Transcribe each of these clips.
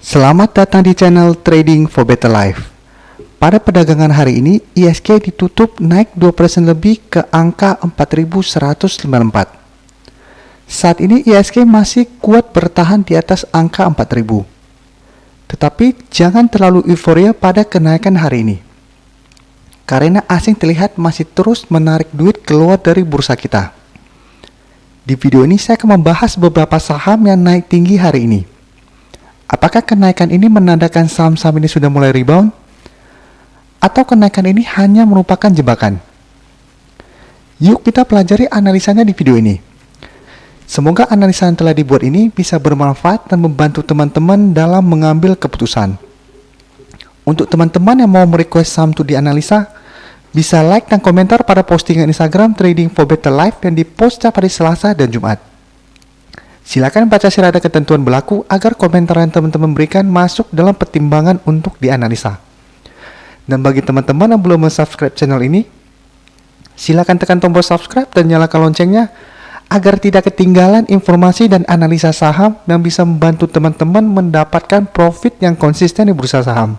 Selamat datang di channel Trading for Better Life. Pada perdagangan hari ini, ISG ditutup naik 2% lebih ke angka 4.194. Saat ini ISG masih kuat bertahan di atas angka 4.000. Tetapi jangan terlalu euforia pada kenaikan hari ini, karena asing terlihat masih terus menarik duit keluar dari bursa kita. Di video ini saya akan membahas beberapa saham yang naik tinggi hari ini. Apakah kenaikan ini menandakan saham-saham ini sudah mulai rebound? Atau kenaikan ini hanya merupakan jebakan? Yuk kita pelajari analisanya di video ini. Semoga analisa yang telah dibuat ini bisa bermanfaat dan membantu teman-teman dalam mengambil keputusan. Untuk teman-teman yang mau merequest saham untuk dianalisa, bisa like dan komentar pada postingan Instagram Trading for Better Life yang dipost setiap hari Selasa dan Jumat. Silakan baca serada ketentuan berlaku agar komentar yang teman-teman berikan masuk dalam pertimbangan untuk dianalisa. Dan bagi teman-teman yang belum subscribe channel ini, silakan tekan tombol subscribe dan nyalakan loncengnya agar tidak ketinggalan informasi dan analisa saham yang bisa membantu teman-teman mendapatkan profit yang konsisten di bursa saham.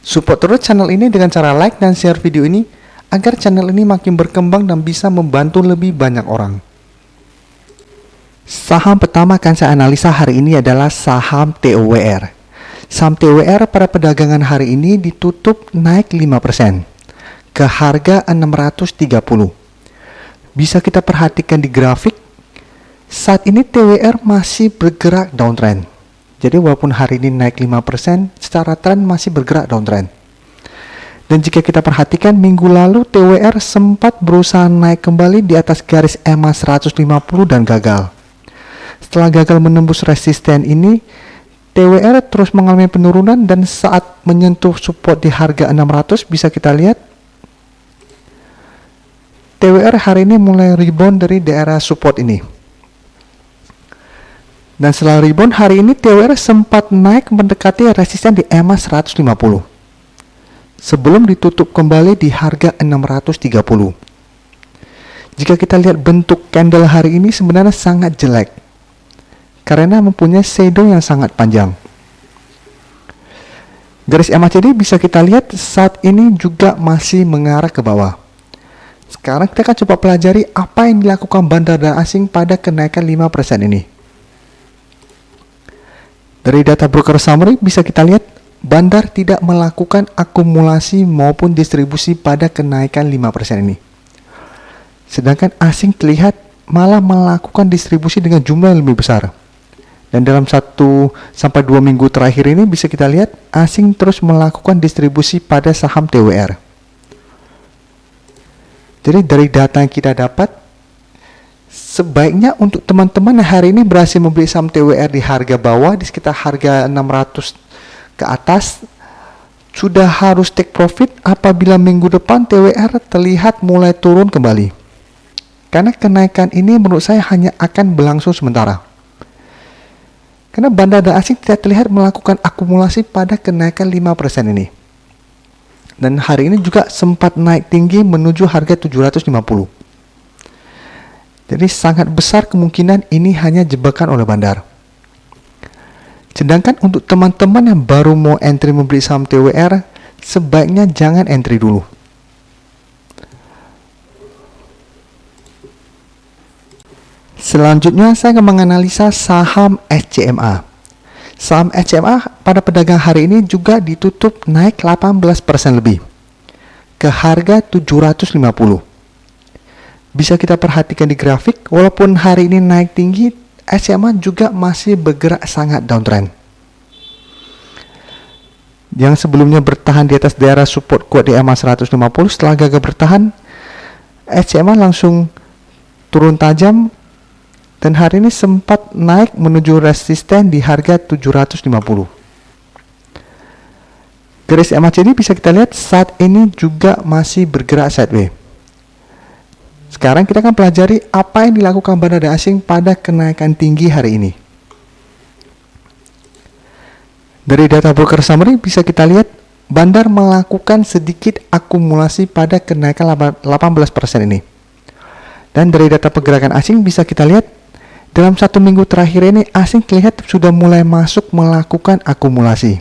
Support terus channel ini dengan cara like dan share video ini agar channel ini makin berkembang dan bisa membantu lebih banyak orang. Saham pertama akan saya analisa hari ini adalah saham TOWR. Saham TOWR pada perdagangan hari ini ditutup naik 5% ke harga 630. Bisa kita perhatikan di grafik, saat ini TOWR masih bergerak downtrend. Jadi walaupun hari ini naik 5%, secara tren masih bergerak downtrend. Dan jika kita perhatikan minggu lalu TOWR sempat berusaha naik kembali di atas garis EMA 150 dan gagal. Setelah gagal menembus resisten ini, TOWR terus mengalami penurunan dan saat menyentuh support di harga 600 bisa kita lihat TOWR hari ini mulai rebound dari daerah support ini. Dan setelah rebound hari ini TOWR sempat naik mendekati resisten di EMA 150 sebelum ditutup kembali di harga 630. Jika kita lihat bentuk candle hari ini sebenarnya sangat jelek karena mempunyai shadow yang sangat panjang. Garis MACD bisa kita lihat saat ini juga masih mengarah ke bawah. Sekarang kita akan coba pelajari apa yang dilakukan bandar asing pada kenaikan 5% ini. Dari data broker summary bisa kita lihat bandar tidak melakukan akumulasi maupun distribusi pada kenaikan 5% ini. Sedangkan asing terlihat malah melakukan distribusi dengan jumlah yang lebih besar. Dan dalam 1 sampai 2 minggu terakhir ini bisa kita lihat asing terus melakukan distribusi pada saham TOWR. Jadi dari data yang kita dapat, sebaiknya untuk teman-teman yang hari ini berhasil membeli saham TOWR di harga bawah, di sekitar harga 600 ke atas, sudah harus take profit apabila minggu depan TOWR terlihat mulai turun kembali. Karena kenaikan ini menurut saya hanya akan berlangsung sementara. Karena bandar asing tidak terlihat melakukan akumulasi pada kenaikan 5% ini. Dan hari ini juga sempat naik tinggi menuju harga 750. Jadi sangat besar kemungkinan ini hanya jebakan oleh bandar. Sedangkan untuk teman-teman yang baru mau entry membeli saham TOWR, sebaiknya jangan entry dulu. Selanjutnya saya akan menganalisa saham SCMA. Saham SCMA pada perdagangan hari ini juga ditutup naik 18% lebih ke harga 750. Bisa kita perhatikan di grafik, walaupun hari ini naik tinggi, SCMA juga masih bergerak sangat downtrend. Yang sebelumnya bertahan di atas daerah support kuat di EMA 150, setelah gagal bertahan, SCMA langsung turun tajam dan hari ini sempat naik menuju resisten di harga 750. Garis MACD bisa kita lihat saat ini juga masih bergerak sideways. Sekarang kita akan pelajari apa yang dilakukan bandar asing pada kenaikan tinggi hari ini. Dari data broker summary bisa kita lihat bandar melakukan sedikit akumulasi pada kenaikan 18% ini. Dan dari data pergerakan asing bisa kita lihat dalam 1 minggu terakhir ini asing terlihat sudah mulai masuk melakukan akumulasi.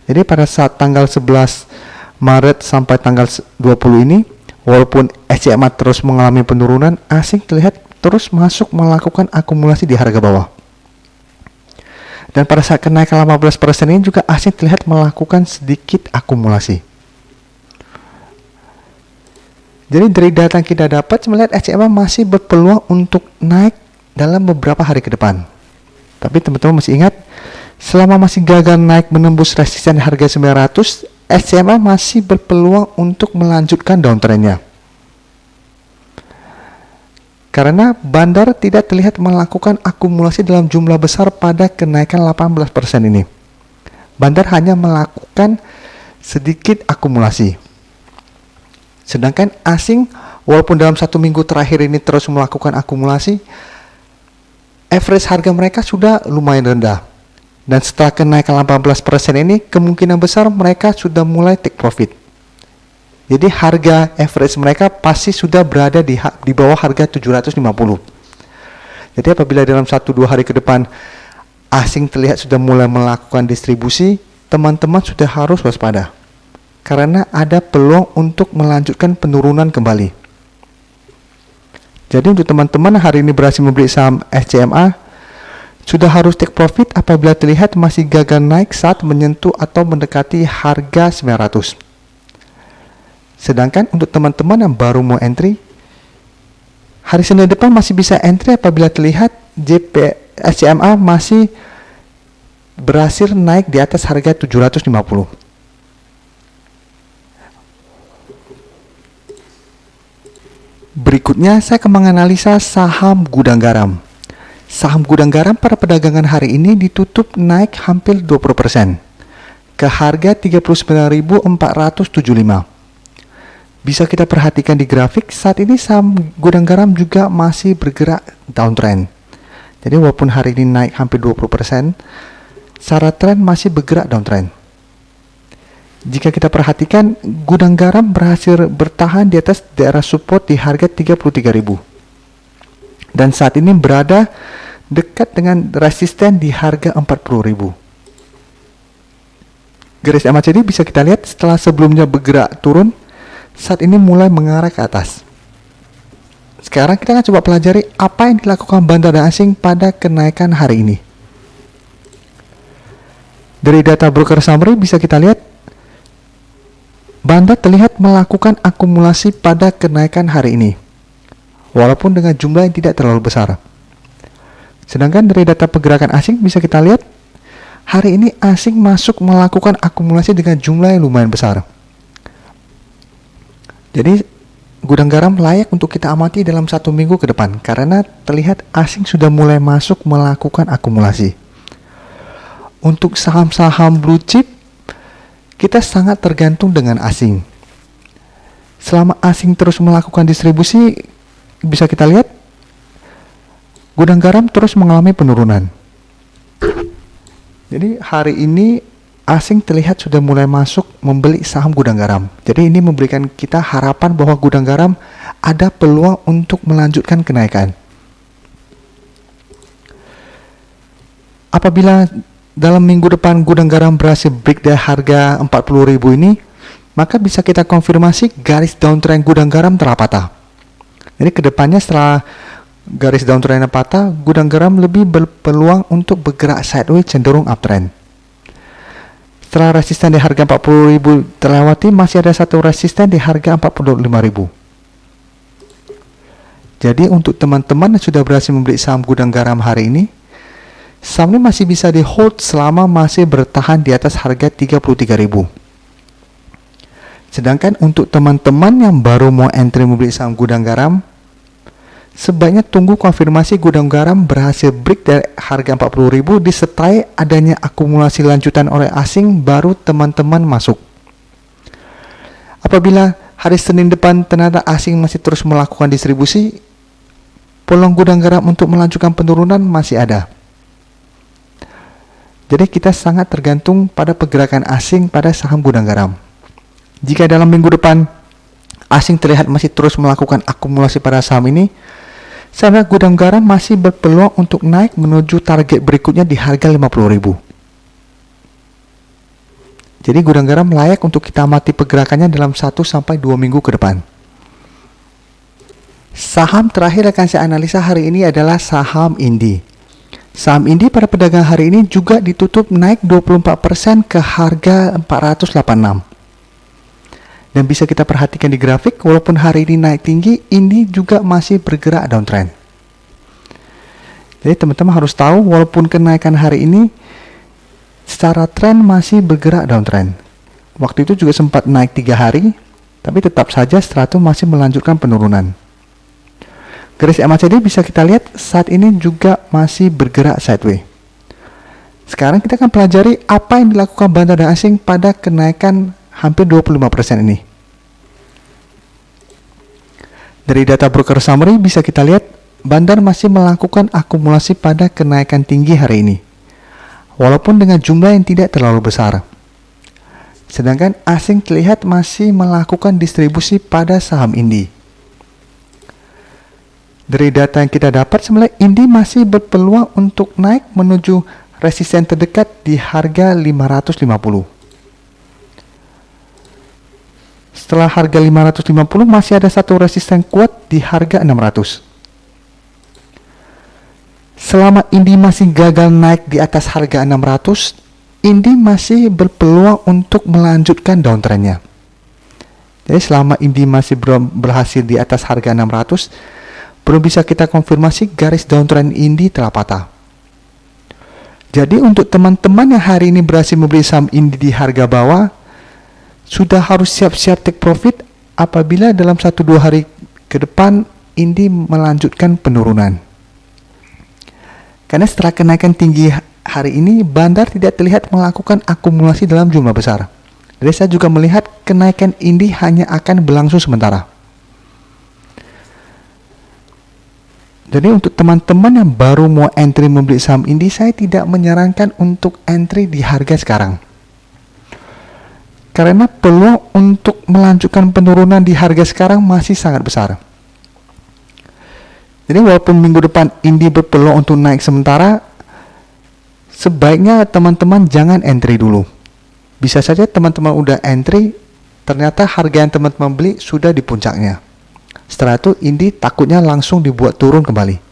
Jadi pada saat tanggal 11 Maret sampai tanggal 20 ini, walaupun SCMA terus mengalami penurunan, asing terlihat terus masuk melakukan akumulasi di harga bawah. Dan pada saat kenaikan 18% ini juga asing terlihat melakukan sedikit akumulasi. Jadi dari data yang kita dapat melihat SCMA masih berpeluang untuk naik dalam beberapa hari ke depan. Tapi teman-teman masih ingat, selama masih gagal naik menembus resisten harga 900, SCMA masih berpeluang untuk melanjutkan downtrend-nya. Karena bandar tidak terlihat melakukan akumulasi dalam jumlah besar pada kenaikan 18% ini. Bandar hanya melakukan sedikit akumulasi. Sedangkan asing, walaupun dalam 1 minggu terakhir ini terus melakukan akumulasi, average harga mereka sudah lumayan rendah. Dan setelah kenaikan 18% ini, kemungkinan besar mereka sudah mulai take profit. Jadi harga average mereka pasti sudah berada di bawah harga 750. Jadi apabila dalam 1-2 hari ke depan asing terlihat sudah mulai melakukan distribusi, teman-teman sudah harus waspada. Karena ada peluang untuk melanjutkan penurunan kembali. Jadi untuk teman-teman hari ini berhasil membeli saham SCMA, sudah harus take profit apabila terlihat masih gagal naik saat menyentuh atau mendekati harga 900. Sedangkan untuk teman-teman yang baru mau entry, hari Senin depan masih bisa entry apabila terlihat SCMA masih berhasil naik di atas harga 750. Berikutnya saya akan menganalisa saham Gudang Garam. Saham Gudang Garam pada perdagangan hari ini ditutup naik hampir 20% ke harga 39.475. Bisa kita perhatikan di grafik, saat ini saham Gudang Garam juga masih bergerak downtrend. Jadi walaupun hari ini naik hampir 20%, secara tren masih bergerak downtrend. Jika kita perhatikan, Gudang Garam berhasil bertahan di atas daerah support di harga 33.000. Dan saat ini berada dekat dengan resisten di harga 40.000. Garis MACD bisa kita lihat setelah sebelumnya bergerak turun, saat ini mulai mengarah ke atas. Sekarang kita akan coba pelajari apa yang dilakukan bandar asing pada kenaikan hari ini. Dari data broker summary bisa kita lihat, bandar terlihat melakukan akumulasi pada kenaikan hari ini, walaupun dengan jumlah yang tidak terlalu besar. Sedangkan dari data pergerakan asing bisa kita lihat, hari ini asing masuk melakukan akumulasi dengan jumlah yang lumayan besar. Jadi Gudang Garam layak untuk kita amati dalam 1 minggu ke depan karena terlihat asing sudah mulai masuk melakukan akumulasi. Untuk saham-saham blue chip, kita sangat tergantung dengan asing. Selama asing terus melakukan distribusi, bisa kita lihat Gudang Garam terus mengalami penurunan. Jadi hari ini asing terlihat sudah mulai masuk membeli saham Gudang Garam. Jadi ini memberikan kita harapan bahwa Gudang Garam ada peluang untuk melanjutkan kenaikan. Apabila dalam minggu depan Gudang Garam berhasil break dari harga 40.000 ini, maka bisa kita konfirmasi garis downtrend Gudang Garam telah patah. Jadi kedepannya setelah garis downtrendnya patah, Gudang Garam lebih berpeluang untuk bergerak sideways cenderung uptrend. Setelah resisten di harga 40.000 terlewati, masih ada satu resisten di harga 45.000. Jadi untuk teman-teman yang sudah berhasil membeli saham Gudang Garam hari ini, saham ini masih bisa di hold selama masih bertahan di atas harga 33.000. Sedangkan untuk teman-teman yang baru mau entry membeli saham Gudang Garam, sebaiknya tunggu konfirmasi Gudang Garam berhasil break dari harga 40.000 disertai adanya akumulasi lanjutan oleh asing, baru teman-teman masuk. Apabila hari Senin depan ternyata asing masih terus melakukan distribusi, peluang Gudang Garam untuk melanjutkan penurunan masih ada. Jadi kita sangat tergantung pada pergerakan asing pada saham Gudang Garam. Jika dalam minggu depan asing terlihat masih terus melakukan akumulasi pada saham ini, Sehingga gudang garam masih berpeluang untuk naik menuju target berikutnya di harga 50.000. Jadi gudang garam layak untuk kita amati pergerakannya dalam 1-2 minggu ke depan. Saham terakhir akan saya analisa hari ini adalah saham Indi. Saham Indi pada perdagangan hari ini juga ditutup naik 24% ke harga 486. Dan bisa kita perhatikan di grafik, walaupun hari ini naik tinggi, Indi juga masih bergerak downtrend. Jadi teman-teman harus tahu, walaupun kenaikan hari ini, secara tren masih bergerak downtrend. Waktu itu juga sempat naik 3 hari, tapi tetap saja setelah itu masih melanjutkan penurunan. Garis MACD bisa kita lihat saat ini juga masih bergerak sideways. Sekarang kita akan pelajari apa yang dilakukan bandar dan asing pada kenaikan hampir 25% ini. Dari data broker summary bisa kita lihat bandar masih melakukan akumulasi pada kenaikan tinggi hari ini, walaupun dengan jumlah yang tidak terlalu besar. Sedangkan asing terlihat masih melakukan distribusi pada saham Indi. Dari data yang kita dapat, sebenarnya Indi masih berpeluang untuk naik menuju resisten terdekat di harga 550. Setelah harga 550 masih ada satu resisten kuat di harga 600. Selama Indi masih gagal naik di atas harga 600, Indi masih berpeluang untuk melanjutkan downtrendnya. Jadi selama Indi masih belum berhasil di atas harga 600, belum bisa kita konfirmasi garis downtrend Indi telah patah. Jadi untuk teman-teman yang hari ini berhasil membeli saham Indi di harga bawah, sudah harus siap-siap take profit apabila dalam 1-2 hari ke depan Indi melanjutkan penurunan. Karena setelah kenaikan tinggi hari ini, bandar tidak terlihat melakukan akumulasi dalam jumlah besar. Jadi saya juga melihat kenaikan Indi hanya akan berlangsung sementara. Jadi untuk teman-teman yang baru mau entry membeli saham Indi, saya tidak menyarankan untuk entry di harga sekarang. Karena peluang untuk melanjutkan penurunan di harga sekarang masih sangat besar. Jadi walaupun minggu depan Indi berpeluang untuk naik sementara, sebaiknya teman-teman jangan entry dulu. Bisa saja teman-teman udah entry, ternyata harga yang teman-teman beli sudah di puncaknya. Setelah itu Indi takutnya langsung dibuat turun kembali.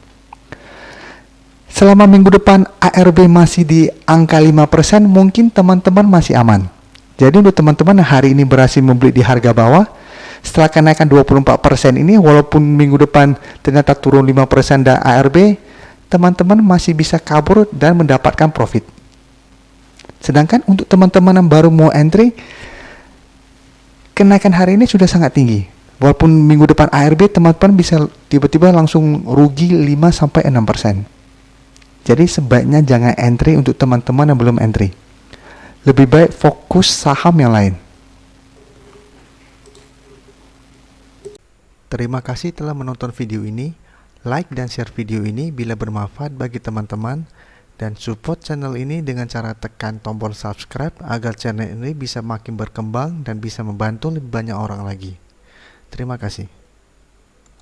Selama minggu depan ARB masih di angka 5%, mungkin teman-teman masih aman. Jadi untuk teman-teman yang hari ini berhasil membeli di harga bawah, setelah kenaikan 24% ini, walaupun minggu depan ternyata turun 5% dan ARB, teman-teman masih bisa kabur dan mendapatkan profit. Sedangkan untuk teman-teman yang baru mau entry, kenaikan hari ini sudah sangat tinggi. Walaupun minggu depan ARB, teman-teman bisa tiba-tiba langsung rugi 5-6%. Jadi sebaiknya jangan entry untuk teman-teman yang belum entry. Lebih baik fokus saham yang lain. Terima kasih telah menonton video ini. Like dan share video ini bila bermanfaat bagi teman-teman. Dan support channel ini dengan cara tekan tombol subscribe agar channel ini bisa makin berkembang dan bisa membantu lebih banyak orang lagi. Terima kasih.